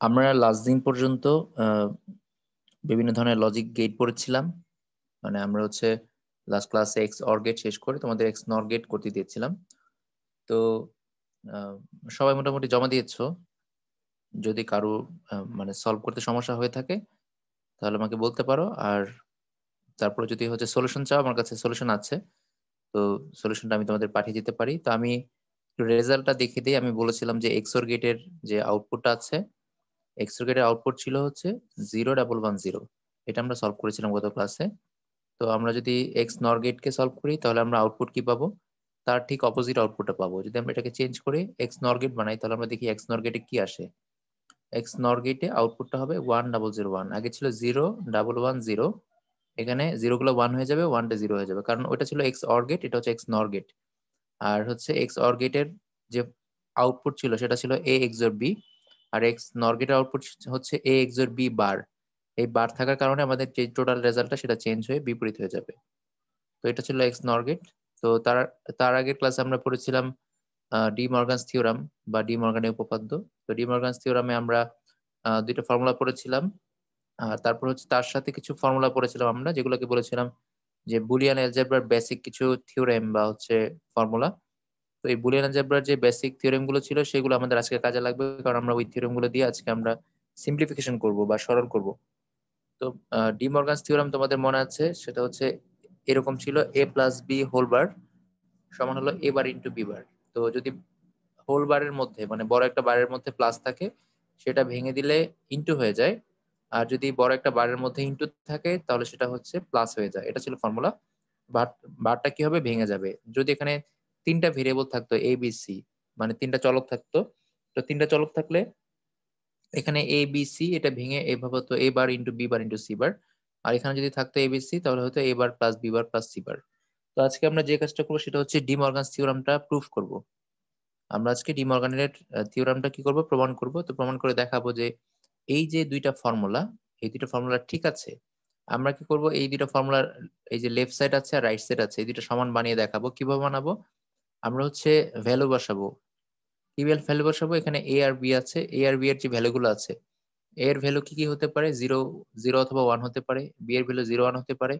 আমরা লাস্ট দিন পর্যন্ত বিভিন্ন ধরনের লজিক গেট পড়েছিলাম। মানে আমরা হচ্ছে লাস্ট ক্লাসে এক্স অর গেট শেষ করে তোমাদের এক্স নর গেট করতে দিয়েছিলাম। তো আহ, সবাই মোটামুটি জমা দিয়েছো। যদি কারো মানে সলভ করতে সমস্যা হয়ে থাকে তাহলে আমাকে বলতে পারো। আর তারপরে যদি হচ্ছে সলিউশন চাও, আমার কাছে সলিউশন আছে। তো সলিউশনটা আমি তোমাদের পাঠিয়ে দিতে পারি। তো আমি রেজাল্টটা দেখে দিই। আমি বলেছিলাম যে এক্সওর গেটের যে আউটপুটটা আছে, এক্সওর গেটের আউটপুট ছিল হচ্ছে 0 1 1 0। এটা আমরা সলভ করেছিলাম গত ক্লাসে। তো আমরা যদি এক্স নর গেটকে সলভ করি তাহলে আমরা আউটপুট কি পাবো? তার ঠিক অপোজিট আউটপুটটা পাবো। যদি আমরা এটাকে চেঞ্জ করে এক্স নর গেট বানাই তাহলে আমরা দেখি এক্স নর গেটে কি আসে। এক্স নর গেটে আউটপুটটা হবে 1 0 0 1। আগে ছিল 0 1 1 0। এখানে জিরো গুলো ওয়ান হয়ে যাবে, ওয়ানটা জিরো হয়ে যাবে, কারণ ওইটা ছিল এক্স অর গেট, এটা হচ্ছে এক্স নর গেট। আর হচ্ছে এক্স অর গেটের যে আউটপুট ছিল সেটা ছিল এ এক্সর বি। আর এক্স নর গেটের আউটপুট হচ্ছে এ এক্সর বি বার। এই বার থাকার কারণে আমাদের যে টোটাল রেজাল্টটা সেটা চেঞ্জ হয়ে বিপরীত হয়ে যাবে। তো এটা ছিল এক্স নর গেট। তো তার তার আগের ক্লাসে আমরা পড়েছিলাম ডি মর্গানস থিওরাম বা ডি মর্গানের উপপাদ্য। তো ডি মর্গানস থিওরামে আমরা দুইটা ফর্মুলা পড়েছিলাম। আর তারপর হচ্ছে তার সাথে কিছু ফর্মুলা পড়েছিলাম আমরা, যেগুলোকে বলেছিলাম যে বুলিয়ান অ্যালজেব্রার বেসিক কিছু থিওরেম বা হচ্ছে ফর্মুলা। তো এই বুলিয়ান অ্যালজেব্রার যে বেসিক থিওরেম গুলো ছিল সেগুলো আমাদের আজকে কাজে লাগবে, কারণ আমরা ওই থিওরেম গুলো দিয়ে আজকে আমরা সিম্পলিফিকেশন করব বা সরল করব। তো ডি মর্গানস থিওরাম তোমাদের মনে আছে, সেটা হচ্ছে এরকম ছিল: এ প্লাস বি হোল বার সমান হলো এ বার ইন্টু বি বার। তো যদি হোল বারের মধ্যে মানে বড় একটা বারের মধ্যে প্লাস থাকে, সেটা ভেঙে দিলে ইন্টু হয়ে যায়। আর যদি বড় একটা বারের মধ্যে ইন্টু থাকে তাহলে সেটা হচ্ছে প্লাস হয়ে যায়। এটা ছিল ফর্মুলা। বার বারটা কি হবে? ভেঙে যাবে। যদি এখানে তিনটা ভেরিয়েবল থাকতো এ বি সি, মানে তিনটা চলক থাকতো, তো তিনটা চলক থাকলে এখানে এ বি সি এটা ভেঙে এভাবে হতো A bar into B bar into C bar. আর এখানে যদি থাকতো এ বি সি তাহলে হতো A bar plus B bar plus C bar. তো আজকে আমরা যে কাজটা করবো সেটা হচ্ছে ডি মর্গানস থিওরামটা প্রুফ করব। আমরা আজকে ডি মর্গানের থিওরামটা কি করব? প্রমাণ করব। তো প্রমাণ করে দেখাবো যে এই যে দুইটা ফর্মুলা, এই দুইটা ফর্মুলা ঠিক আছে। আমরা কি করব? এই দুইটা ফর্মুলার এই যে লেফট সাইড আছে আর রাইট সাইড আছে, এই দুইটা সমান বানিয়ে দেখাবো। কিভাবে বানাবো? আমরা হচ্ছে ভ্যালু বসাবো। কি ভ্যালু বসাবো? এখানে এ আর বি আছে, এ আর বি এর যে ভ্যালুগুলো আছে, এ এর ভ্যালু কি কি হতে পারে? জিরো, জিরো অথবা ওয়ান হতে পারে। বি এর ভ্যালু 0 1 হতে পারে।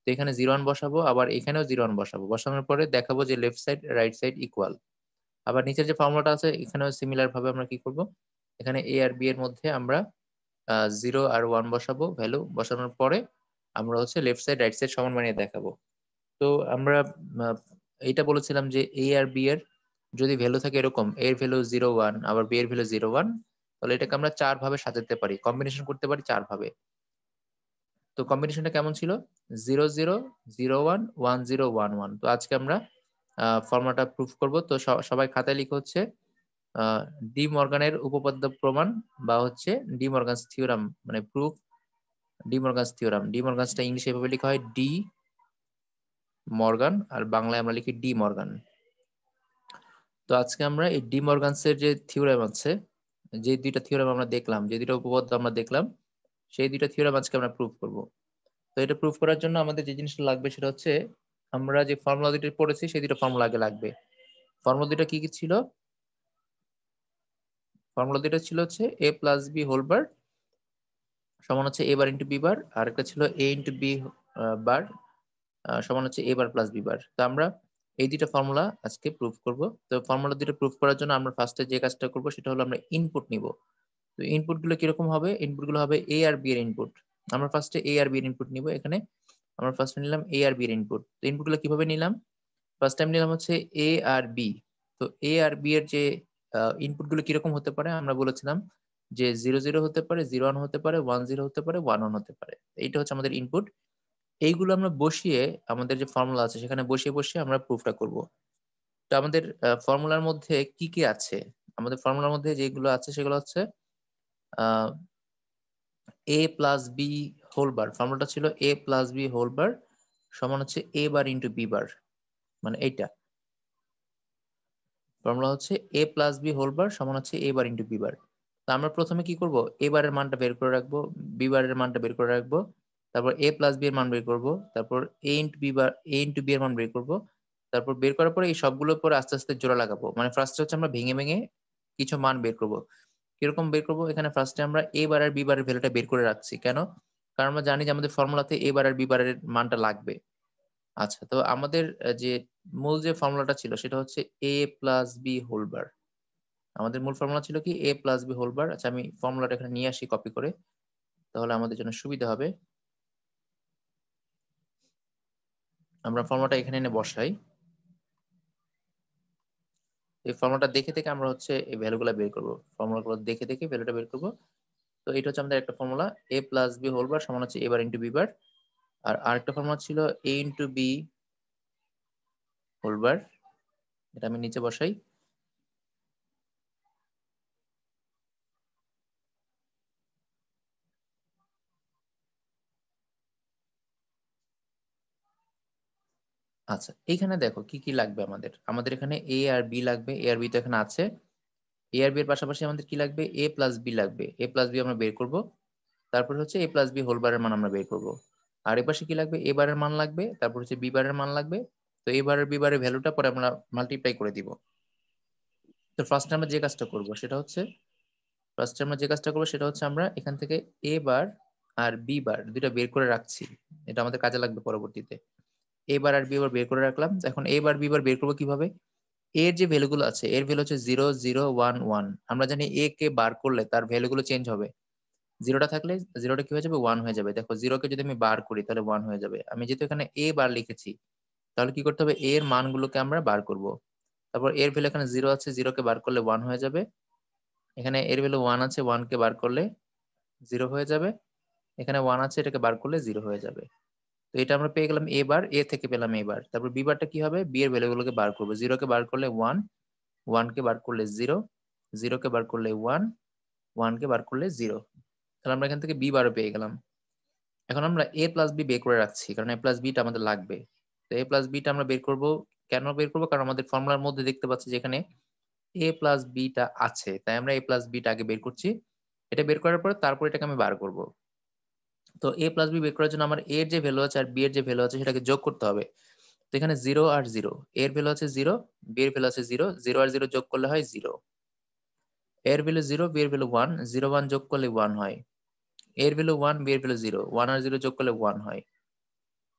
তো এখানে 0 1 বসাবো, আবার এখানেও 0 1 বসাবো। বসানোর পরে দেখাবো যে left side right side equal. আবার নিচের যে ফর্মুলাটা আছে এখানেও সিমিলার ভাবে আমরা কি করব? এখানে এ আর বি এর মধ্যে আমরা 0 আর 1 বসাবো। ভ্যালু বসানোর পরে আমরা হচ্ছে লেফট সাইড রাইট সাইড সমান বানিয়ে দেখাবো। তো আমরা আহ, এইটা বলেছিলাম যে এ আর বি এর যদি ভ্যালু থাকে এরকম, এ এর ভ্যালু 0 1 আবার বি এর ভ্যালু 0 1, তাহলে এটাকে আমরা চার ভাবে সাজাতে পারি, কম্বিনেশন করতে পারি চার ভাবে। তো কম্বিনেশনটা কেমন ছিল? 0 0 0 1 1 0 1 1। তো আজকে আমরা ফর্মুলাটা প্রুফ করব। তো সবাই খাতায় লিখে হচ্ছে ডি মর্গানের উপপাদ্য প্রমাণ বা হচ্ছে ডি মর্গানস থিওরাম, মানে proof De Morgan's theorem. De মর্গানসটা ইংলিশে এভাবে লেখা হয় ডি মর্গান, আর বাংলায় আমরা লিখি ডি মর্গান। তো আজকে আমরা এই ডি মর্গানসের যে থিওরাম আছে, যে দুইটা থিওরাম আমরা দেখলাম, যে দুইটা উপপাদ্য আমরা দেখলাম, সেই দুইটা থিওরাম আজকে আমরা প্রুফ করব। তো এটা প্রুফ করার জন্য আমাদের যে জিনিসটা লাগবে সেটা হচ্ছে আমরা যে ফর্মুলা দুটো পড়েছি সেই দুটো ফর্মুলা আগে লাগবে। ফর্মুলা দুটো কি কি ছিল? ফর্মুলা দুটো ছিল হচ্ছে এ প্লাস বি হোল বার সমান হচ্ছে এ বার ইন্টু বি বার, আর একটা ছিল এ ইন্টু বি বার সমান হচ্ছে এ বার প্লাস বি বার। তো আমরা এই দুইটা ফর্মুলা আজকে প্রুফ করব। তো ফর্মুলা দুটো প্রুফ করার জন্য আমরা ফার্স্টে যে কাজটা করব সেটা হলো আমরা ইনপুট নিব। তো ইনপুট গুলো কিরকম হবে? ইনপুট গুলো হবে এ আর বি এর ইনপুট। আমরা ফার্স্টে এ আর বি এর ইনপুট নিব। এখানে আমরা ফার্স্টে নিলাম এ আর বি এর ইনপুট। তো ইনপুট গুলো কিভাবে নিলাম? ফার্স্ট টাইম নিলাম হচ্ছে এ আর বি। তো এ আর বি এর যে ইনপুট গুলো কিরকম হতে পারে আমরা বলেছিলাম যে 0 0 হতে পারে, 0 1 হতে পারে, 1 0 হতে পারে, 1 1 হতে পারে। এইটা হচ্ছে আমাদের ইনপুট। এইগুলো আমরা বসিয়ে আমাদের যে ফর্মুলা আছে সেখানে বসিয়ে বসিয়ে আমরা প্রুফটা করব। তো আমাদের ফর্মুলার মধ্যে কি কি আছে? আমাদের ফর্মুলার মধ্যে যেগুলো আছে সেগুলো হচ্ছে এ প্লাস বি হোল বার। ফর্মুলাটা ছিল এ প্লাস বি হোল বার সমান হচ্ছে এ বার ইন্টু বি বার, মানে এইটা ফর্মুলা হচ্ছে এ প্লাস বি হোল বার সমান হচ্ছে এ বার ইন্টু বি বার। তো আমরা প্রথমে কি করব? এ বারের মানটা বের করে রাখবো, বি বারের মানটা বের করে রাখবো, তারপর এ প্লাস বি এর মান বের করব, তারপর এ into B bar, A into B এর মান বের করব। তারপর বের করার পরে এই সবগুলোর পরে আস্তে আস্তে জোড়া লাগাবো। মানে ফার্স্ট হচ্ছে আমরা ভেঙে ভেঙে কিছু মান বের করব। কিরকম বের করবো? এখানে ফার্স্টে আমরা a বার আর b বারের ভ্যালুটা বের করে রাখছি। কেন? কারণ আমরা জানি যে আমাদের ফর্মুলাতে a বার আর b বারের মানটা লাগবে। আচ্ছা, তো আমাদের যে মূল যে ফর্মুলাটা ছিল সেটা হচ্ছে a plus b whole bar. আমাদের মূল ফর্মুলা ছিল কি a plus b whole bar. আচ্ছা, আমি ফর্মুলাটা এখানে নিয়ে আসি কপি করে। তাহলে আমাদের জন্য সুবিধা হবে। আমরা ফর্মুলাটা এখানে এনে বসাই। এই ফর্মুলাটা দেখে থেকে আমরা হচ্ছে এই ভ্যালুগুলা বের করব। ফর্মুলাগুলো দেখে দেখে ভ্যালুটা বের করব। তো এটা হচ্ছে আমাদের একটা formula a plus b whole bar সমান হচ্ছে a bar into b bar. আর আরেকটা ফর্মুলা ছিল a into b whole bar. এটা আমি নিচে বসাই। আচ্ছা, এইখানে দেখো কি কি লাগবে আমাদের। আমাদের এখানে a আর b লাগবে। a আর b তো এখানে আছে। a আর b এর পাশাপাশি আমাদের কি লাগবে? a প্লাস b লাগবে। a প্লাস b আমরা বের করব। তারপর হচ্ছে a প্লাস b হোল বারের মান আমরা বের করব। আর এর পাশে কি লাগবে? a বারের মান লাগবে। তারপর হচ্ছে b বারের মান লাগবে। তো a বার আর b বারের ভ্যালুটা পরে আমরা মাল্টিপ্লাই করে দিব। তো ফার্স্টে আমরা যে কাজটা করব সেটা হচ্ছে আমরা এখান থেকে a বার আর b বার দুইটা বের করে রাখছি। এটা আমাদের কাজে লাগবে পরবর্তীতে। a বার আর b বার বের করে রাখলাম। তো এখন a বার b বার বের করব কিভাবে? এর যে ভ্যালুগুলো আছে এর ভ্যালু হচ্ছে 0 0 1 1। আমরা জানি a কে বার করলে তার ভ্যালুগুলো চেঞ্জ হবে। জিরোটা থাকলে জিরোটা কি হয়ে যাবে? 1 হয়ে যাবে। দেখো 0 কে যদি আমি বার করি তাহলে 1 হয়ে যাবে। আমি যেহেতু এখানে a বার লিখেছি তাহলে কি করতে হবে? a এর মানগুলোকে আমরা বার করব। তারপর এর ভ্যালু এখানে 0 আছে, 0 কে বার করলে 1 হয়ে যাবে। এখানে এর ভ্যালু 1 আছে, 1 কে বার করলে 0 হয়ে যাবে। এখানে 1 আছে, এটাকে বার করলে 0 হয়ে যাবে। তো এটা আমরা পেয়ে গেলাম a বার, a থেকে পেলাম a বার। তারপর b বারটা কি হবে? b এর ভ্যালুগুলোকে বার করব। 0 কে বার করলে 1, 1 কে বার করলে 0, 0 কে বার করলে 1, 1 কে বার করলে 0। তাহলে আমরা এখান থেকে b বারও পেয়ে গেলাম। এখন আমরা a প্লাস b বের করে রাখছি কারণ a প্লাস b টা আমাদের লাগবে। তো a প্লাস b টা আমরা বের করব। কেন বের করব? কারণ আমাদের ফর্মুলার মধ্যে দেখতে পাচ্ছি যে এখানে a প্লাস b টা আছে, তাই আমরা a প্লাস b টা আগে বের করছি। এটা বের করার পরে তারপর এটাকে আমি বার করব। তো a প্লাস b বের করার জন্য আমার a এর যে ভ্যালু আছে আর b এর যে ভ্যালু আছে সেটাকে যোগ করতে হবে। তো এখানে 0 আর 0, a এর ভ্যালু আছে 0, b এর ভ্যালু আছে 0, 0 আর 0 যোগ করলে হয় 0। a এর ভ্যালু 0, b এর ভ্যালু 1, 0 1 যোগ করলে 1 হয়। a এর ভ্যালু 1, b এর ভ্যালু 0, 1 আর 0 যোগ করলে 1 হয়।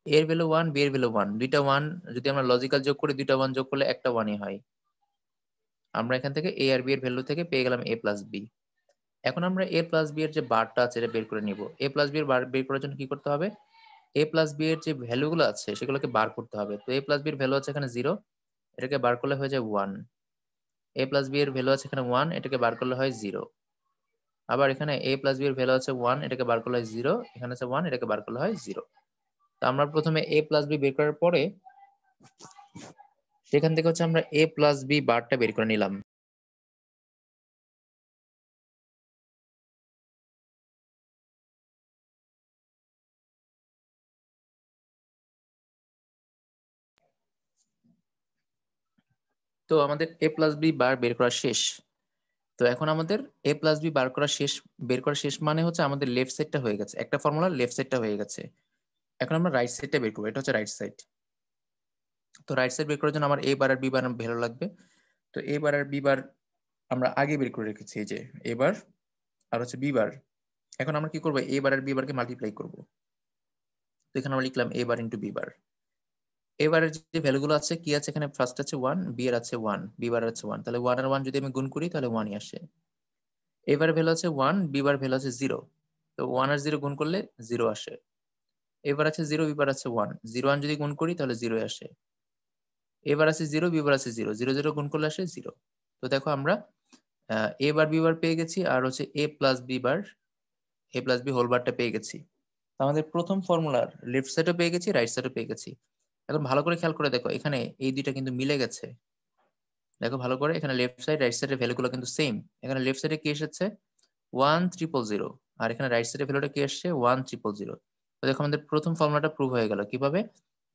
a এর ভ্যালু 1, b এর ভ্যালু 1, দুইটা 1 যদি আমরা লজিক্যাল যোগ করি দুইটা 1 যোগ করলে একটা 1ই হয়। আমরা এখান থেকে a আর b এর ভ্যালু থেকে পেয়ে গেলাম a প্লাস b। এখন আমরা a প্লাস b এর যে বারটা আছে এটা বের করে নিব। a প্লাস b এর বার বের করার জন্য কি করতে হবে? a প্লাস b এর যে ভ্যালুগুলো আছে সেগুলোকে বার করতে হবে। তো a প্লাস b এর ভ্যালু আছে এখানে 0, এটাকে বার করলে হয়ে যায় 1। a প্লাস b এর ভ্যালু আছে এখানে 1, এটাকে বার করলে হয় 0। আবার এখানে a প্লাস b এর ভ্যালু আছে 1, এটাকে বার করলে হয় 0, এখানে আছে 1, এটাকে বার করলে হয় 0। তো আমরা প্রথমে a প্লাস b বের করার পরে সেখান থেকে হচ্ছে আমরা a প্লাস b বারটা বের করে নিলাম। তো আমাদের a প্লাস b বার বের করা শেষ। তো এখন আমাদের a প্লাস b বের করা শেষ মানে হচ্ছে আমাদের লেফট সাইডটা হয়ে গেছে। একটা ফর্মুলার লেফট সাইডটা হয়ে গেছে। এখন আমরা রাইট সাইডটা বের করবো। এটা হচ্ছে রাইট সাইড। তো রাইট সাইড বের করার জন্য আমার a বার আর b বার ভ্যালু লাগবে। তো a বার আর b বার আমরা আগে বের করে রেখেছি, এই যে a বার আর হচ্ছে b বার। এখন আমরা কি করবো? a বার আর b বারকে মাল্টিপ্লাই করব। তো এখানে আমরা লিখলাম a bar into b bar. a বারের যে ভ্যালুগুলো আছে কি আছে এখানে? ফার্স্ট আছে 1, b এর আছে 1, b বার আছে 1। তাহলে 1 আর 1 যদি আমি গুণ করি তাহলে 1ই আসে। a বারের ভ্যালু আছে 1, b বার ভ্যালু আছে 0। তো 1 আর 0 গুণ করলে 0 আসে। a বার আছে 0, b বার আছে 1, 0 1 যদি গুণ করি তাহলে 0 আসে। a বার আছে 0, b বার আছে 0, 0 0 গুণ করলে আসে 0। তো দেখো আমরা a বার b বার পেয়ে গেছি আর হচ্ছে a plus b bar a plus b whole বারটা পেয়ে গেছি। আমাদের প্রথম ফর্মুলার লেফট সাইডও পেয়ে গেছি, রাইট সাইডও পেয়ে গেছি। এখন ভালো করে খেয়াল করে দেখো এখানে এই দুইটা কিন্তু মিলে গেছে। দেখো ভালো করে, এখানে লেফট সাইড রাইট সাইডের ভ্যালুগুলো কিন্তু সেম। এখানে লেফট সাইডে কি এসেছে? 1 0 0 0, আর এখানে রাইট সাইডের ভ্যালুটা কি আসছে? 1 0 0 0। তো দেখো আমাদের প্রথম ফর্মুলাটা প্রুভ হয়ে গেল। কিভাবে?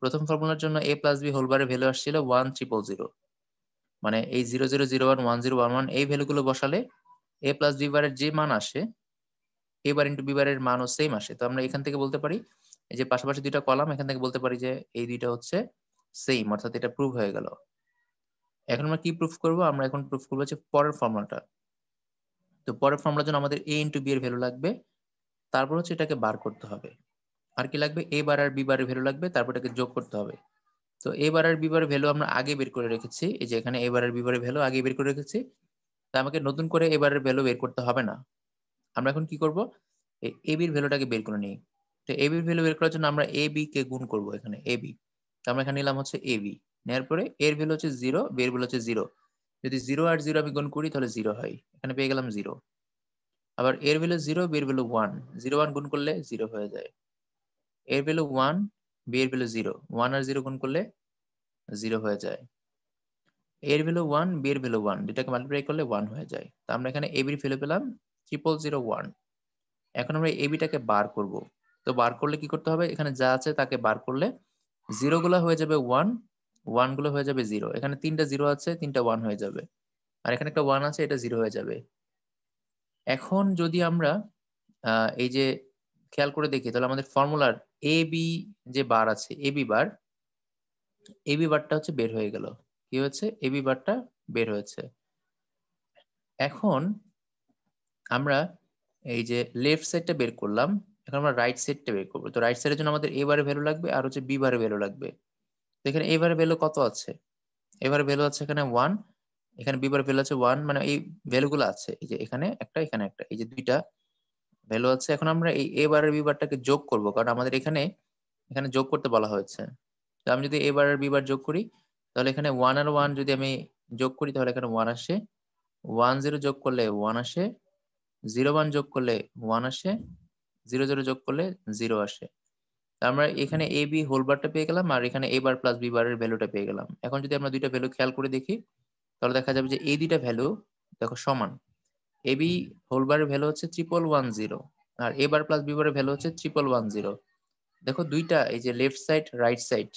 প্রথম ফর্মুলার জন্য a প্লাস b হোল বারের ভ্যালু আসছিল 1 0 0 0, মানে এই 0 0 0 1 1 0 1 1 এই ভ্যালুগুলো বসালে a প্লাস b বারের যে মান আসে a বার ইন্টু b বারের মানও সেম আসে। তো আমরা এখান থেকে বলতে পারি এই যে পাশাপাশি দুইটা কলাম, এখান থেকে বলতে পারি যে এই দুইটা হচ্ছে সেম, অর্থাৎ এটা প্রুভ হয়ে গেল। এখন আমরা কি প্রুফ করব? আমরা এখন প্রুফ করবো হচ্ছে পরের ফর্মুলাটা। তো পরের ফর্মুলার জন্য আমাদের a ইনটু b এর ভ্যালু লাগবে, তারপর হচ্ছে এটাকে বার করতে হবে। আর কি লাগবে? a বার আর b বারের ভ্যালু লাগবে, তারপর এটাকে যোগ করতে হবে। তো a বার আর b বারের ভ্যালু আমরা আগে বের করে রেখেছি, এই যে এখানে a বার আর b বারের ভ্যালু আগে বের করে রেখেছি। তো আমাকে নতুন করে a বারের ভ্যালু বের করতে হবে না। আমরা এখন কি করব? এই a b এর ভ্যালুটাকে বের করে নিই। তো a b এর ভ্যালু বের করার জন্য আমরা a b কে গুণ করব এখানে a b। তো আমরা এখানে নিলাম হচ্ছে a b। নেয়ার পরে a এর ভ্যালু হচ্ছে 0, b এর ভ্যালু হচ্ছে 0। যদি 0 আর 0 আমি গুণ করি তাহলে 0 হয়। এখানে পেয়ে গেলাম 0। আবার a এর ভ্যালু 0, b এর ভ্যালু 1। 0 1 গুণ করলে 0 হয়ে যায়। a এর ভ্যালু 1, b এর ভ্যালু 0। 1 আর 0 গুণ করলে 0 হয়ে যায়। a এর ভ্যালু 1, b এর ভ্যালু 1, দুটাকে মাল্টিপ্লাই করলে 1 হয়ে যায়। তো আমরা এখানে a b এর ভ্যালু পেলাম 0001। এখন আমরা a b টাকে বার করব। তো বার করলে কি করতে হবে? এখানে যা আছে তাকে বার করলে 0 গুলা হয়ে যাবে 1, 1 গুলো হয়ে যাবে 0। এখানে 3টা 0 আছে, 3টা 1 হয়ে যাবে। আর এখানে একটা 1 আছে, এটা 0 হয়ে যাবে। এখন যদি আমরা এই যে খেয়াল করে দেখি তাহলে আমাদের ফর্মুলার a b যে বার আছে, a b bar, a b বারটা হচ্ছে বের হয়ে গেল। কি হয়েছে? a b বারটা বের হয়েছে। এখন আমরা এই যে লেফট সাইডটা বের করলাম, এখন আমরা রাইট সাইডটা বের করব। তো রাইট সাইডের জন্য আমাদের a বারের ভ্যালু লাগবে আর হচ্ছে b বারের ভ্যালু লাগবে। তো এখানে a বারের ভ্যালু কত আছে? a বারের ভ্যালু আছে এখানে 1, এখানে b বারের ভ্যালু আছে 1, মানে এই ভ্যালুগুলো আছে। এই যে এখানে একটা, এখানে একটা, এই যে দুইটা ভ্যালু আছে। এখন আমরা এই a বার আর b বারটাকে যোগ করব, কারণ আমাদের এখানে এখানে যোগ করতে বলা হয়েছে। তো আমি যদি a বার আর b বার যোগ করি তাহলে এখানে 1 আর 1 যদি আমি যোগ করি তাহলে এখানে 1 আসে, 1 0 যোগ করলে 1 আসে, 0 1 যোগ করলে 1 আসে, 0 0 যোগ করলে 0 আসে। তো আমরা এখানে a b হোল বারটা পেয়ে গেলাম আর এখানে a বার প্লাস b বারের ভ্যালুটা পেয়ে গেলাম। এখন যদি আমরা দুইটা ভ্যালু খেয়াল করে দেখি তাহলে দেখা যাবে যে এই দুইটা ভ্যালু দেখো সমান। a b হোল বারের ভ্যালু হচ্ছে 1110 আর a বার প্লাস b বারের ভ্যালু হচ্ছে 1110। দেখো দুইটা, এই যে left side right side,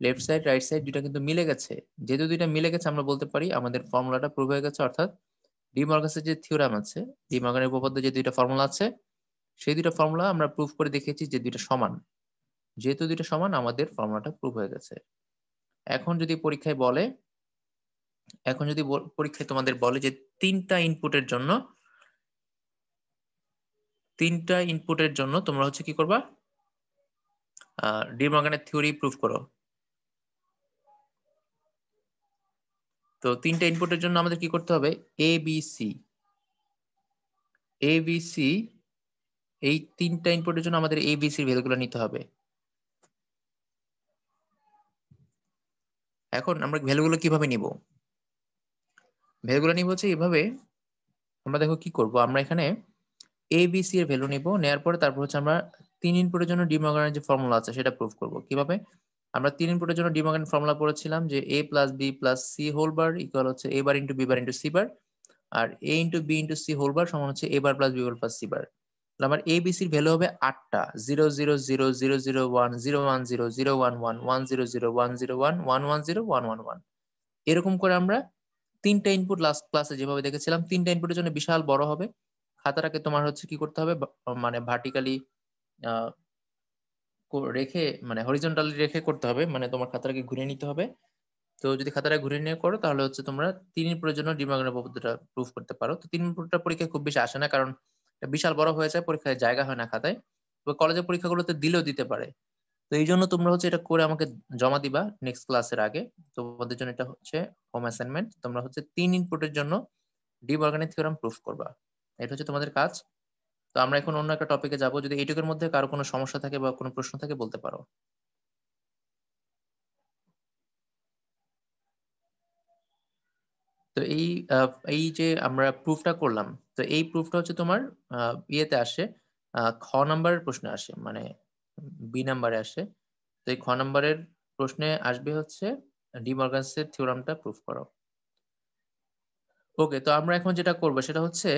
left side right side দুইটা কিন্তু মিলে গেছে। যেহেতু দুইটা মিলে গেছে আমরা বলতে পারি আমাদের ফর্মুলাটা প্রুভ হয়ে গেছে। অর্থাৎ ডি মর্গানের যে থিওরাম আছে, ডি মর্গানের উপপাদ্য যে দুইটা ফর্মুলা আছে সেই দুইটা ফর্মুলা আমরা প্রুভ করে দেখিয়েছি যে দুইটা সমান। যেহেতু দুইটা সমান আমাদের ফর্মুলাটা প্রুভ হয়ে গেছে। এখন যদি পরীক্ষায় বলে, এখন যদি পরীক্ষায় তোমাদের বলে যে তিনটা ইনপুটের জন্য তোমরা হচ্ছে কি করবা? ডি মর্গানের থিওরি প্রুভ করো। তো তিনটা ইনপুটের জন্য আমাদের কি করতে হবে? এ বি সি, এ বি সি, এই তিনটা ইনপুটের জন্য আমাদের এ বি সি ভ্যালুগুলো নিতে হবে। এখন আমরা ভ্যালুগুলো কিভাবে নিব? ভ্যালুগুলো নিব হচ্ছে এভাবে। আমরা দেখো কি করব, আমরা এখানে এ বি সি এর ভ্যালু নিব, নেওয়ার পরে তারপর হচ্ছে আমরা তিন ইনপুটের জন্য ডি মর্গানের যে ফর্মুলা আছে সেটা প্রুভ করব। কিভাবে? আমরা তিন ইনপুটের জন্য ডি মর্গানের ফর্মুলা পড়েছিলাম যে a plus B plus C whole bar equal হচ্ছে a bar into B bar into C bar, আর a into B into C whole bar সমান হচ্ছে a bar plus B bar plus C bar. আমার A B sir value হবে 8টা, 0 0 0 0 0 1 0 1 0 0 1 1 1 0 0 1 0 1 1 1 0 1 1 1। এরকম করে আমরা তিনটা ইনপুট লাস্ট ক্লাসে যেভাবে দেখেছিলাম, তিনটা ইনপুটের জন্য বিশাল বড় হবে। খাতাটাকে তোমার হচ্ছে কি করতে হবে, মানে ভার্টিক্যালি রেখে, মানে হরিজন্টালি রেখে করতে হবে, মানে তোমার খাতাটাকে ঘুরিয়ে নিতে হবে। তো যদি খাতাটা ঘুরিয়ে নিয়ে করো তাহলে হচ্ছে তোমরা তিন ইনপুটের জন্য ডি মর্গানের উপপাদ্যটা প্রুফ করতে পারো। তো তিন ইনপুটটা পরীক্ষায় খুব বেশি আসে না, কারণ এটা বিশাল বড় হয়ে যায়, পরীক্ষায় জায়গা হয় না খাতায়। তো কলেজের পরীক্ষাগুলোতে দিলেও দিতে পারে। তো এই জন্য তোমরা হচ্ছে এটা করে আমাকে জমা দিবা নেক্সট ক্লাসের আগে। তোমাদের জন্য এটা হচ্ছে হোম অ্যাসাইনমেন্ট। তোমরা হচ্ছে তিন ইনপুটের জন্য ডি মর্গানের থিওরাম প্রুফ করবা। এটা হচ্ছে তোমাদের কাজ। তো আমরা এখন অন্য একটা টপিকে যাব। যদি এইটুকুর মধ্যে কারো কোনো সমস্যা থাকে বা কোনো প্রশ্ন থাকে বলতে পারো। তো এই যে আমরা প্রুফটা করলাম, তো এই প্রুফটা হচ্ছে তোমার ইয়েতে আসে, খ নাম্বারের প্রশ্নে আসে, মানে বি নাম্বারে আসে। তো এই খ নাম্বারের প্রশ্নে আসবে হচ্ছে ডি মর্গানসের থিওরামটা প্রুফ করো। ওকে, তো আমরা এখন যেটা করবো সেটা হচ্ছে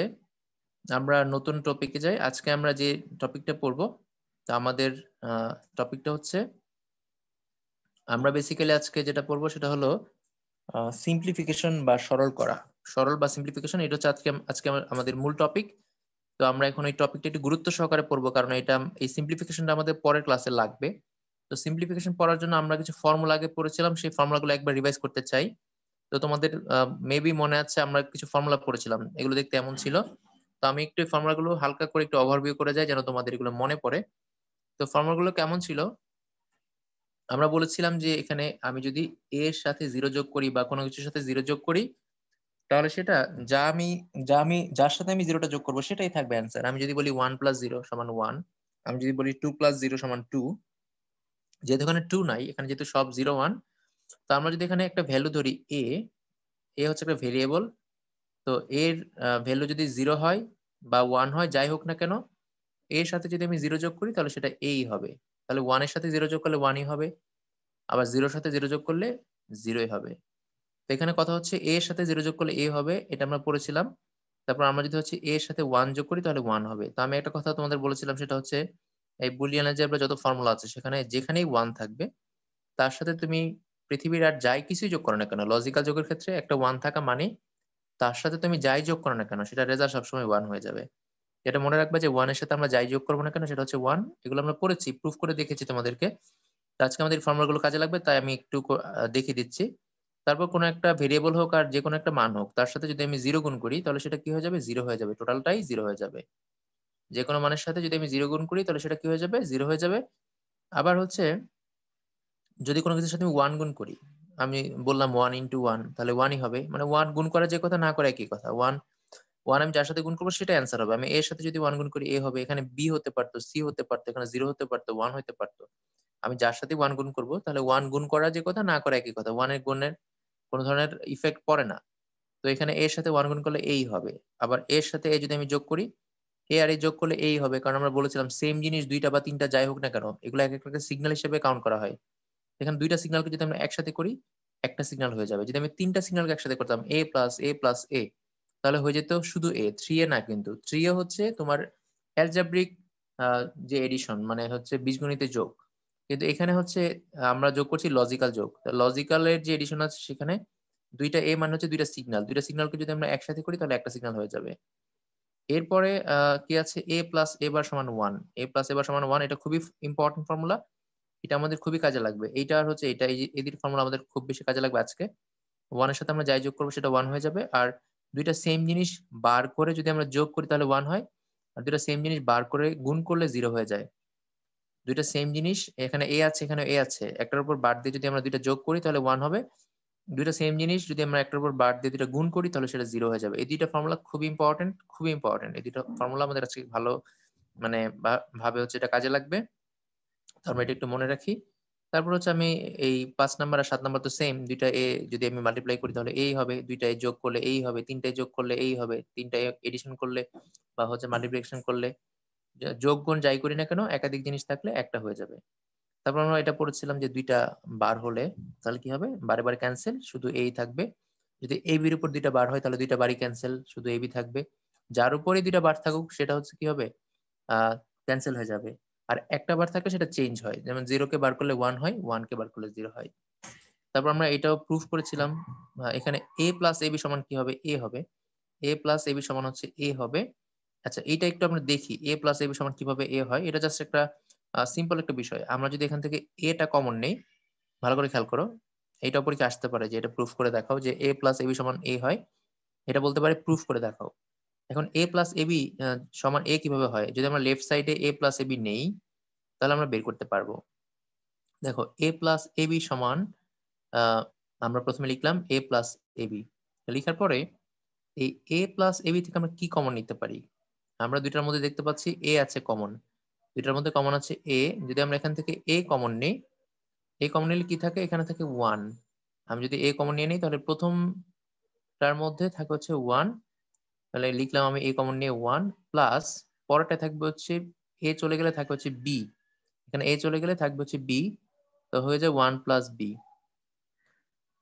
আমরা নতুন টপিকে যাই। আজকে আমরা যে টপিকটা পড়বো, তো আমাদের টপিকটা হচ্ছে, আমরা বেসিক্যালি আজকে যেটা পড়বো সেটা হলো সিম্পলিফিকেশন বা সরল করা। সরল বা সিম্পলিফিকেশন, এটা হচ্ছে আজকে আজকে আমাদের মূল টপিক। তো আমরা এখন এই টপিকটা একটু গুরুত্ব সহকারে পড়বো, কারণ এটা এই সিম্পলিফিকেশনটা আমাদের পরের ক্লাসে লাগবে। তো সিম্পলিফিকেশন পড়ার জন্য আমরা কিছু ফর্মুলা আগে পড়েছিলাম, সেই ফর্মুলাগুলো একবার রিভাইজ করতে চাই। তো তোমাদের মেবি মনে আছে আমরা কিছু ফর্মুলা পড়েছিলাম, এগুলো দেখতে এমন ছিল। তো আমি একটু ফর্মুলাগুলো হালকা করে একটু ওভারভিউ করে যাই যেন তোমাদের এগুলো মনে পড়ে। তো ফর্মুলাগুলো কেমন ছিল? আমরা বলেছিলাম যে এখানে আমি যদি a এর সাথে 0 যোগ করি বা কোনো কিছুর সাথে 0 যোগ করি, তাহলে সেটা যার সাথে আমি 0টা যোগ করব সেটাই থাকবে অ্যান্সার। আমি যদি বলি 1 + 0 = 1, আমি যদি বলি 2 + 0 = 2, যেহেতু এখানে 2 নাই, এখানে যেহেতু সব 0 1, তো আমরা যদি এখানে একটা ভ্যালু ধরি a হচ্ছে একটা ভেরিয়েবল। তো এর ভ্যালু যদি 0 হয় বা 1 হয়, যাই হোক না কেন, এর সাথে যদি আমি 0 যোগ করি তাহলে সেটা এই হবে। তাহলে 1 এর সাথে 0 যোগ করলে 1ই হবে। আবার 0 এর সাথে 0 যোগ করলে 0ই হবে। তো এখানে কথা হচ্ছে a এর সাথে 0 যোগ করলে a হবে, এটা আমরা পড়েছিলাম। তারপর আমরা যদি হচ্ছে a এর সাথে 1 যোগ করি তাহলে 1 হবে। তো আমি একটা কথা তোমাদের বলেছিলাম, সেটা হচ্ছে এই বুলিয়ান অ্যালজেব্রা যত ফর্মুলা আছে সেখানে যেখানেই 1 থাকবে তার সাথে তুমি পৃথিবীর আর যাই কিছুই যোগ করো না কেন, লজিক্যাল যোগের ক্ষেত্রে একটা 1 থাকা মানে তার সাথে তুমি যাই যোগ করো না কেন সেটা রেজাল্ট সবসময় 1 হয়ে যাবে। এটা মনে রাখবে যে 1 এর সাথে আমরা যাই যোগ করবো না কেন সেটা হচ্ছে 1। এগুলো আমরা পড়েছি, প্রুফ করে দেখেছি তোমাদেরকে। তো আজকে আমাদের ফর্মুলা গুলো কাজে লাগবে, তাই আমি একটু দেখিয়ে দিচ্ছি। তারপর কোনো একটা ভেরিয়েবল হোক আর যে কোনো একটা মান হোক, তার সাথে যদি আমি 0 গুণ করি তাহলে সেটা কি হয়ে যাবে? 0 হয়ে যাবে। টোটালটাই 0 হয়ে যাবে। যে কোনো মানের সাথে যদি আমি 0 গুণ করি তাহলে সেটা কি হয়ে যাবে? 0 হয়ে যাবে। আবার হচ্ছে যদি কোনো কিছুর সাথে আমি 1 গুণ করি, আমি বললাম 1 * 1 তাহলে 1ই হবে। মানে 1 গুণ করা যে কথা, না করা একই কথা। 1 আমি যার সাথে গুণ করব সেটাই অ্যান্সার হবে। আমি a এর সাথে যদি 1 গুণ করি a হবে, এখানে b হতে পারতো, c হতে পারতো, এখানে 0 হতে পারতো, 1 হতে পারতো। আমি যার সাথে 1 গুণ করব তাহলে 1 গুণ করা যে কথা, না করা একই কথা। 1 এর গুণের কোন ধরনের ইফেক্ট পড়ে না। তো এখানে a এর সাথে 1 গুণ করলে এই হবে। আবার a এর সাথে a যদি আমি যোগ করি, a আর a যোগ করলে এই হবে। কারণ আমরা বলেছিলাম সেম জিনিস 2টা বা 3টা যাই হোক না কেন, এগুলো একেকটাকে সিগন্যাল হিসেবে কাউন্ট করা হয়। এখানে 2টা সিগন্যালকে যদি আমরা একসাথে করি, একটা সিগন্যাল হয়ে যাবে। যদি আমি 3টা সিগন্যালকে একসাথে করতাম a plus a plus a, তাহলে হয়ে যেত শুধু a, 3a না কিন্তু। 3a হচ্ছে তোমার অ্যালজেব্রিক আ যে এডিশন, মানে হচ্ছে বীজগণিতের যোগ। কিন্তু এখানে হচ্ছে আমরা যোগ করছি লজিক্যাল যোগ। লজিক্যাল এর যে এডিশন আছে সেখানে 2টা a মানে হচ্ছে 2টা সিগন্যাল। 2টা সিগন্যালকে যদি আমরা একসাথে করি তাহলে একটা সিগন্যাল হয়ে যাবে। এরপরে কি আছে? a প্লাস a বার সমান 1। a প্লাস a বার সমান 1, এটা খুবই ইম্পোর্টেন্ট ফর্মুলা। এটা আমাদের খুবই কাজে লাগবে। এইটা আর হচ্ছে এটা, এই যে এই 2টা ফর্মুলা আমাদের খুব বেশি কাজে লাগবে আজকে। 1 এর সাথে আমরা যাই যোগ করব সেটা 1 হয়ে যাবে। আর 2টা সেম জিনিস বার করে যদি আমরা যোগ করি তাহলে 1 হয়। আর 2টা সেম জিনিস বার করে গুণ করলে 0 হয়ে যায়। 2টা সেম জিনিস, এখানে a আছে, এখানেও a আছে। একটার উপর বার দিয়ে যদি আমরা 2টা যোগ করি তাহলে 1 হবে। 2টা সেম জিনিস যদি আমরা একটার উপর বার দিয়ে 2টা গুণ করি তাহলে সেটা 0 হয়ে যাবে। এই 2টা ফর্মুলা খুবই ইম্পোর্টেন্ট, খুবই ইম্পোর্টেন্ট। এই 2টা ফর্মুলা আমাদের আজকে ভালো মানে ভাবে হচ্ছে এটা কাজে লাগবে। তো আমরা এটা একটু মনে রাখি। তারপর হচ্ছে আমি এই ৫ নাম্বার আর ৭ নাম্বার তো সেম। ২ টা a যদি আমি মাল্টিপ্লাই করি তাহলে এই হবে। ২ টায় যোগ করলে এই হবে। ৩ টায় যোগ করলে এই হবে। ৩ টায় এডিশন করলে বা হচ্ছে মাল্টিপ্লিকেশন করলে যোগ গুণ যাই করি না কেন, একাধিক জিনিস থাকলে একটা হয়ে যাবে। তারপর আমরা এটা পড়েছিলাম যে ২ টা বার হলে তাহলে কি হবে? বারে, বারে ক্যানসেল, শুধু এই থাকবে। যদি ab এর উপর ২ টা বার হয় তাহলে ২ টা বারই ক্যানসেল, শুধু ab থাকবে। যার উপরেই ২ টা বার থাকুক সেটা হচ্ছে কি হবে? আ ক্যানসেল হয়ে যাবে। আর একটা বার থাকলে সেটা চেঞ্জ হয়। যেমন 0 কে বার করলে 1 হয়, 1 কে বার করলে 0 হয়। তারপর আমরা এটাও প্রুফ করেছিলাম। এখানে a প্লাস ab সমান কি হবে? a হবে। a প্লাস ab সমান হচ্ছে a হবে। আচ্ছা, এইটা একটু আমরা দেখি a প্লাস ab সমান কিভাবে a হয়। এটা জাস্ট একটা সিম্পল একটা বিষয়। আমরা যদি এখান থেকে a টা কমন নেই, ভালো করে খেয়াল করো। এইটাও পরীক্ষায় আসতে পারে যে এটা প্রুফ করে দেখাও যে a প্লাস ab সমান a হয়। এটা বলতে পারে প্রুফ করে দেখাও। এখন a প্লাস ab সমান a কিভাবে হয়? যদি আমরা লেফট সাইডে a প্লাস ab নেই তাহলে আমরা বের করতে পারবো। দেখো a প্লাস ab সমান আ আমরা ১ম এ লিখলাম a প্লাস ab। লিখার পরে এই a প্লাস ab থেকে আমরা কি কমন নিতে পারি? আমরা ২ টার মধ্যে দেখতে পাচ্ছি a আছে কমন। ২ টার মধ্যে কমন আছে a। যদি আমরা এখান থেকে a কমন নেই, a কমন নিলে কি থাকে? এখানে থাকে 1। আমি যদি a কমন নিয়ে নিই তাহলে ১ম টার মধ্যে থাকে হচ্ছে 1। তাহলে লিখলাম আমি a কমন নিয়ে 1 প্লাস পরেরটায় থাকবে হচ্ছে a চলে গেলে থাকবে হচ্ছে b। এখানে a চলে গেলে থাকবে হচ্ছে b। তো হয়ে যায় 1 প্লাস b।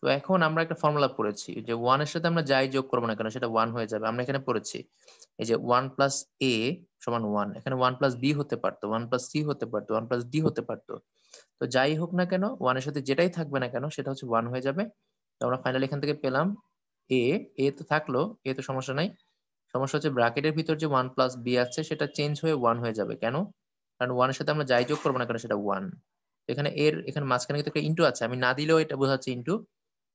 তো এখন আমরা একটা ফর্মুলা পড়েছি যে 1 এর সাথে আমরা যাই যোগ করব না কেন সেটা 1 হয়ে যাবে। আমরা এখানে পড়েছি এই যে 1 প্লাস a সমান 1। এখানে 1 প্লাস b হতে পারত, 1 প্লাস c হতে পারত, 1 প্লাস d হতে পারত। তো যাই হোক না কেন 1 এর সাথে যেটাই থাকবে না কেন সেটা হচ্ছে 1 হয়ে যাবে। তো আমরা ফাইনালি এখান থেকে পেলাম a। a তো থাকলো, a তো সমস্যা নাই। সমস্যা হচ্ছে ব্র্যাকেটের ভিতর যে 1 প্লাস b আছে সেটা চেঞ্জ হয়ে 1 হয়ে যাবে। কেন? কারণ 1 এর সাথে আমরা যাই যোগ করব না কেন সেটা 1। এখানে এখানে মাঝখানে কিন্তু একটা ইনটু আছে। আমি না দিলেও এটা বোঝাচ্ছে ইনটু।